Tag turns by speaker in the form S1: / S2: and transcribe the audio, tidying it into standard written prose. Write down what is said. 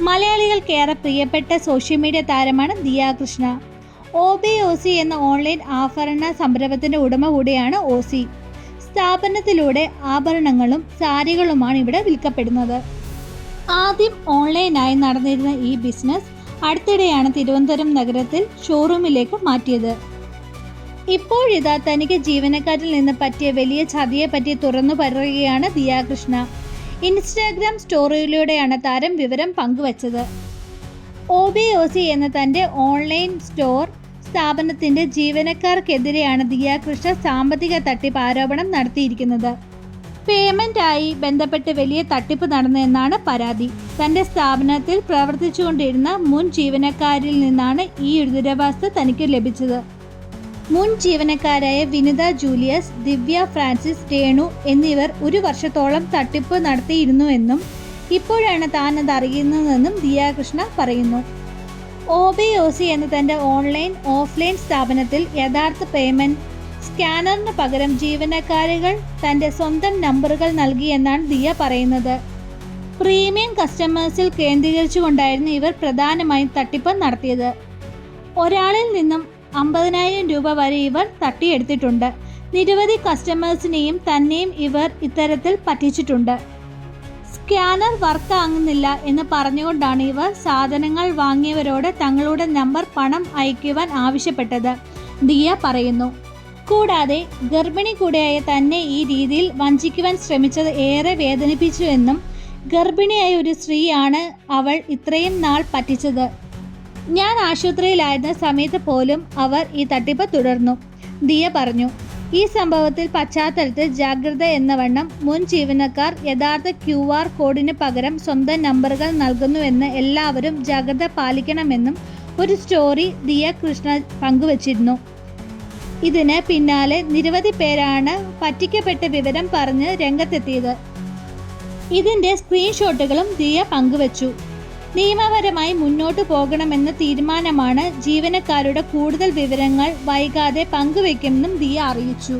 S1: മലയാളികൾക്കേറെ പ്രിയപ്പെട്ട social media താരമാണ് Diya Krishna. OBOC എന്ന ഓൺലൈൻ ആഭരണ സംരംഭത്തിന്റെ ഉടമ കൂടിയാണ് ഓസി. സ്ഥാപനത്തിലൂടെ ആഭരണങ്ങളും സാരികളുമാണ് ഇവിടെ വിൽക്കപ്പെടുന്നത്. ആദ്യം ഓൺലൈനായി നടന്നിരുന്ന ഈ ബിസിനസ് അടുത്തിടെയാണ് തിരുവനന്തപുരം നഗരത്തിൽ ഷോറൂമിലേക്ക് മാറ്റിയത്. ഇപ്പോഴിതാ തനിക്ക് ജീവനക്കാരിൽ നിന്ന് പറ്റിയ വലിയ ചതിയെപ്പറ്റി തുറന്നു പറയുകയാണ് ദിയ കൃഷ്ണ. ഇൻസ്റ്റാഗ്രാം സ്റ്റോറിയിലൂടെയാണ് താരം വിവരം പങ്കുവച്ചത്. OBOC എന്ന തൻ്റെ ഓൺലൈൻ സ്റ്റോർ സ്ഥാപനത്തിൻ്റെ ജീവനക്കാർക്കെതിരെയാണ് ദിയ കൃഷ്ണ സാമ്പത്തിക തട്ടിപ്പ് ആരോപണം നടത്തിയിരിക്കുന്നത്. പേയ്മെൻ്റായി ബന്ധപ്പെട്ട് വലിയ തട്ടിപ്പ് നടന്നെന്നാണ് പരാതി. തൻ്റെ സ്ഥാപനത്തിൽ പ്രവർത്തിച്ചുകൊണ്ടിരുന്ന മുൻ ജീവനക്കാരിൽ നിന്നാണ് ഈ ദുരവസ്ഥ തനിക്ക് ലഭിച്ചത്. മുൻ ജീവനക്കാരായ വിനിത ജൂലിയസ്, ദിവ്യ ഫ്രാൻസിസ്, രേണു എന്നിവർ 1 വർഷത്തോളം തട്ടിപ്പ് നടത്തിയിരുന്നുവെന്നും ഇപ്പോഴാണ് താൻ അത് അറിയുന്നതെന്നും ദിയ കൃഷ്ണ പറയുന്നു. OBOC എന്ന തൻ്റെ ഓൺലൈൻ ഓഫ്ലൈൻ സ്ഥാപനത്തിൽ യഥാർത്ഥ പേയ്മെൻറ്റ് സ്കാനറിന് പകരം ജീവനക്കാരുകൾ തൻ്റെ സ്വന്തം നമ്പറുകൾ നൽകിയെന്നാണ് ദിയ പറയുന്നത്. പ്രീമിയം കസ്റ്റമേഴ്സിൽ കേന്ദ്രീകരിച്ചുകൊണ്ടായിരുന്നു ഇവർ പ്രധാനമായും തട്ടിപ്പ് നടത്തിയത്. ഒരാളിൽ നിന്നും 50,000 രൂപ വരെ ഇവർ തട്ടിയെടുത്തിട്ടുണ്ട്. നിരവധി കസ്റ്റമേഴ്സിനെയും തന്നെയും ഇവർ ഇത്തരത്തിൽ പറ്റിച്ചിട്ടുണ്ട്. സ്കാനർ വർക്ക് ആകുന്നില്ല എന്ന് പറഞ്ഞുകൊണ്ടാണ് ഇവർ സാധനങ്ങൾ വാങ്ങിയവരോട് തങ്ങളുടെ നമ്പർ പണം അയക്കുവാൻ ആവശ്യപ്പെട്ടത്, ദിയ പറയുന്നു. കൂടാതെ ഗർഭിണി കൂടെയായ തന്നെ ഈ രീതിയിൽ വഞ്ചിക്കുവാൻ ശ്രമിച്ചത് ഏറെ വേദനിപ്പിച്ചുവെന്നും ഗർഭിണിയായ ഒരു സ്ത്രീയാണ് അവൾ ഇത്രയും നാൾ പറ്റിച്ചത്. ഞാൻ ആശുപത്രിയിലായിരുന്ന സമയത്ത് പോലും അവർ ഈ തട്ടിപ്പ് തുടർന്നു, ദിയ പറഞ്ഞു. ഈ സംഭവത്തിൽ പശ്ചാത്തലത്തിൽ ജാഗ്രത എന്നവണ്ണം മുൻ ജീവനക്കാർ യഥാർത്ഥ QR കോഡിന് പകരം സ്വന്തം നമ്പറുകൾ നൽകുന്നുവെന്ന് എല്ലാവരും ജാഗ്രത പാലിക്കണമെന്നും ഒരു സ്റ്റോറി ദിയ കൃഷ്ണ പങ്കുവച്ചിരുന്നു. ഇതിന് പിന്നാലെ നിരവധി പേരാണ് പറ്റിക്കപ്പെട്ട വിവരം പറഞ്ഞ് രംഗത്തെത്തിയത്. ഇതിൻ്റെ സ്ക്രീൻഷോട്ടുകളും ദിയ പങ്കുവച്ചു. നിയമപരമായി മുന്നോട്ടു പോകണമെന്ന തീരുമാനമാണ്. ജീവനക്കാരുടെ കൂടുതൽ വിവരങ്ങൾ വൈകാതെ പങ്കുവയ്ക്കുമെന്നും ദിയ അറിയിച്ചു.